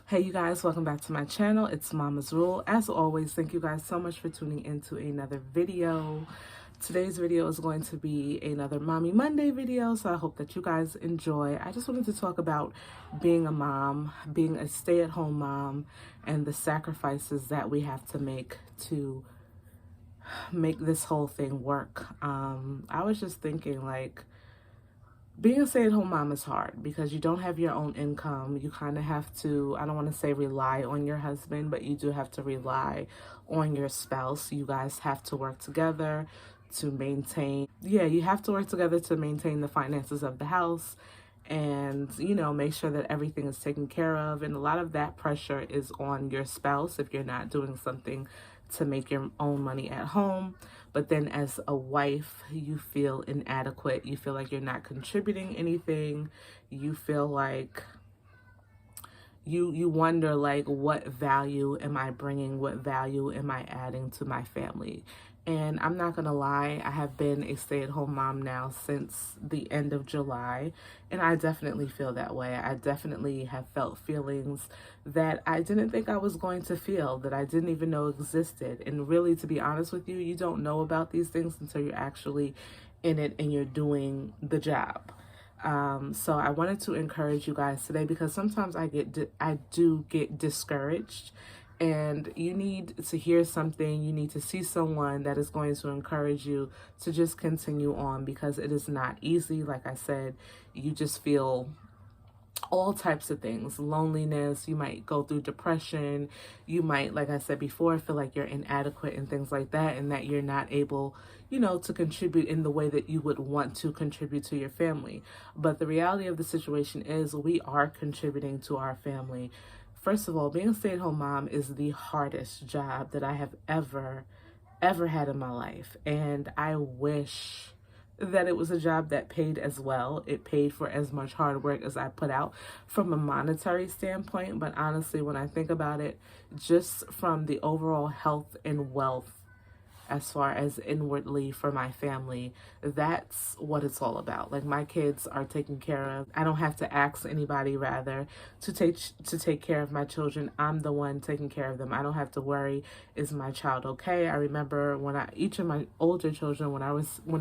Hey you guys, welcome back to my channel. It's Mommas Rule. As always, thank you guys so much for tuning into another video. Today's video is going to be another Mommy Monday video, so I hope that you guys enjoy. I just wanted to talk about being a mom, being a stay-at-home mom, and the sacrifices that we have to make this whole thing work. I was just thinking, like, being a stay-at-home mom is hard because you don't have your own income. You kind of have to, I don't want to say rely on your husband, but you do have to rely on your spouse. You guys have to work together to maintain, you have to work together to maintain the finances of the house and, make sure that everything is taken care of. And a lot of that pressure is on your spouse if you're not doing something to make your own money at home. But then as a wife, you feel inadequate. You feel like you're not contributing anything. You feel like you wonder, like, what value am I bringing? What value am I adding to my family? And I'm not gonna lie, I have been a stay-at-home mom now since the end of July, and I definitely feel that way. I definitely have felt feelings that I didn't think I was going to feel, that I didn't even know existed. And really, to be honest with you, you don't know about these things until you're actually in it and you're doing the job. So I wanted to encourage you guys today because sometimes I do get discouraged, and you need to hear something. You need to see someone that is going to encourage you to just continue on, because it is not easy. Like I said, you just feel all types of things. Loneliness, you might go through depression, you might, like I said before, feel like you're inadequate and things like that, and that you're not able, to contribute in the way that you would want to contribute to your family. But the reality of the situation is we are contributing to our family. First of all, being a stay-at-home mom is the hardest job that I have ever had in my life, and I wish that it was a job that paid as well. It paid for as much hard work as I put out from a monetary standpoint. But honestly, when I think about it, just from the overall health and wealth, as far as inwardly for my family, that's what it's all about. Like, my kids are taken care of. I don't have to ask anybody, rather, to take care of my children. I'm the one taking care of them. I don't have to worry, is my child okay? I remember when each of my older children, when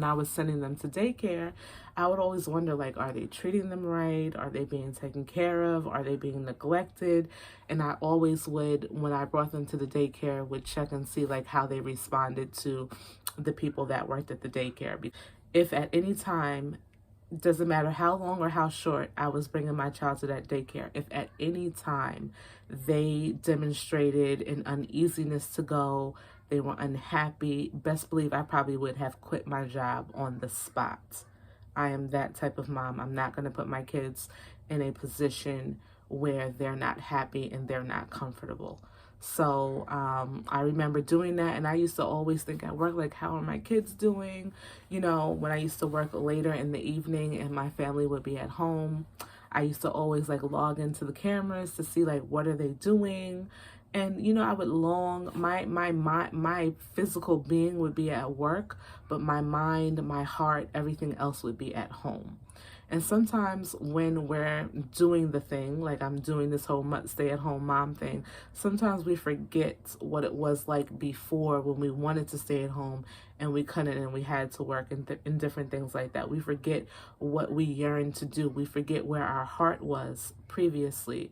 I was sending them to daycare, I would always wonder, like, are they treating them right? Are they being taken care of? Are they being neglected? And I always would, when I brought them to the daycare, would check and see, like, how they responded to the people that worked at the daycare. If at any time, doesn't matter how long or how short I was bringing my child to that daycare, if at any time they demonstrated an uneasiness to go, they were unhappy, best believe I probably would have quit my job on the spot. I am that type of mom. I'm not going to put my kids in a position where they're not happy and they're not comfortable. So I remember doing that, and I used to always think at work, like, how are my kids doing? When I used to work later in the evening and my family would be at home, I used to always, like, log into the cameras to see, like, what are they doing? And I would long, my physical being would be at work, but my mind, my heart, everything else would be at home. And sometimes when we're doing the thing, like I'm doing this whole stay-at-home mom thing, sometimes we forget what it was like before, when we wanted to stay at home and we couldn't, and we had to work in different things like that. We forget what we yearned to do. We forget where our heart was previously.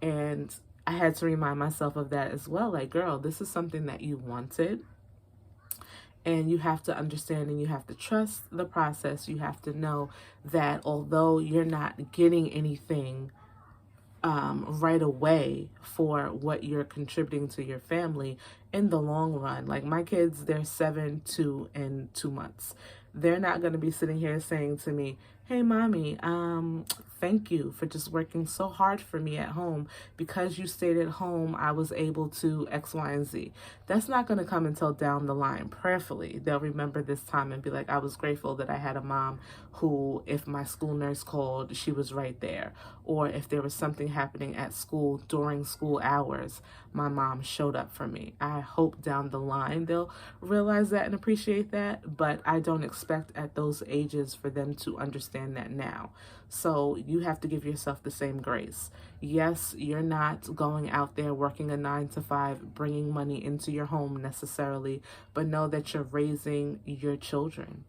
And I had to remind myself of that as well. Like, girl, this is something that you wanted. And you have to understand, and you have to trust the process. You have to know that although you're not getting anything right away for what you're contributing to your family, in the long run, like my kids, they're 7, 2, and 2 months. They're not going to be sitting here saying to me, hey, mommy, thank you for just working so hard for me at home. Because you stayed at home, I was able to X, Y, and Z. That's not going to come until down the line. Prayerfully, they'll remember this time and be like, I was grateful that I had a mom who, if my school nurse called, she was right there. Or if there was something happening at school during school hours, my mom showed up for me. I hope down the line they'll realize that and appreciate that, but I don't expect at those ages for them to understand understand that now. So you have to give yourself the same grace. Yes, you're not going out there working a 9 to 5, bringing money into your home necessarily, but know that you're raising your children.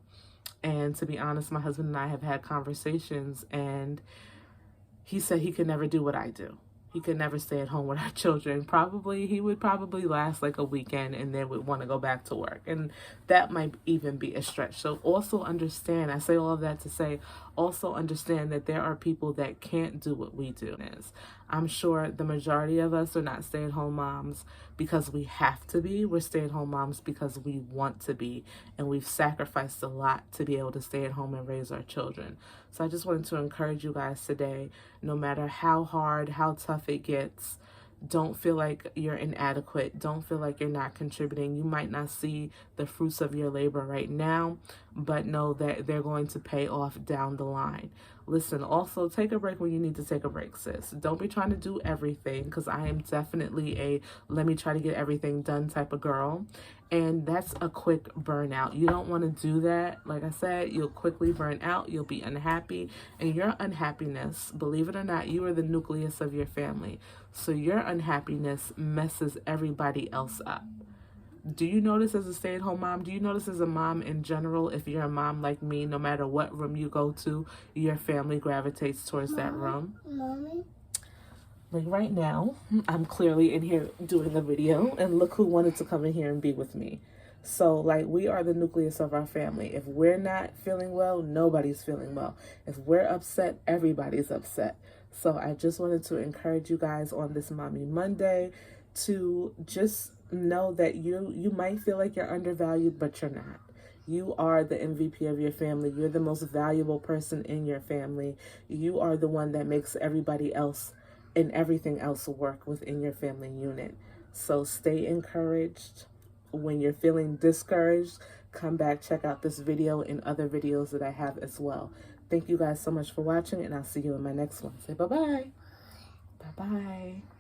And to be honest, my husband and I have had conversations, and he said he could never do what I do. He could never stay at home with our children. He would probably last like a weekend and then would want to go back to work. And that might even be a stretch. So also understand, I say all of that to say, also understand that there are people that can't do what we do. I'm sure the majority of us are not stay-at-home moms because we have to be. We're stay-at-home moms because we want to be. And we've sacrificed a lot to be able to stay at home and raise our children. So I just wanted to encourage you guys today, no matter how hard, how tough it gets, don't feel like you're inadequate. Don't feel like you're not contributing. You might not see the fruits of your labor right now, but know that they're going to pay off down the line. Listen, also take a break when you need to take a break, sis. Don't be trying to do everything, because I am definitely a let me try to get everything done type of girl. And that's a quick burnout. You don't want to do that. Like I said, you'll quickly burn out. You'll be unhappy. And your unhappiness, believe it or not, you are the nucleus of your family. So your unhappiness messes everybody else up. Do you notice as a stay-at-home mom? Do you notice as a mom in general, if you're a mom like me, no matter what room you go to, your family gravitates towards that room? Mommy? Like right now, I'm clearly in here doing a video, and look who wanted to come in here and be with me. So like, we are the nucleus of our family. If we're not feeling well, nobody's feeling well. If we're upset, everybody's upset. So I just wanted to encourage you guys on this Mommy Monday to just know that you might feel like you're undervalued, but you're not. You are the MVP of your family. You're the most valuable person in your family. You are the one that makes everybody else and everything else work within your family unit. So stay encouraged. When you're feeling discouraged, come back, check out this video and other videos that I have as well. Thank you guys so much for watching, and I'll see you in my next one. Say bye-bye. Bye-bye.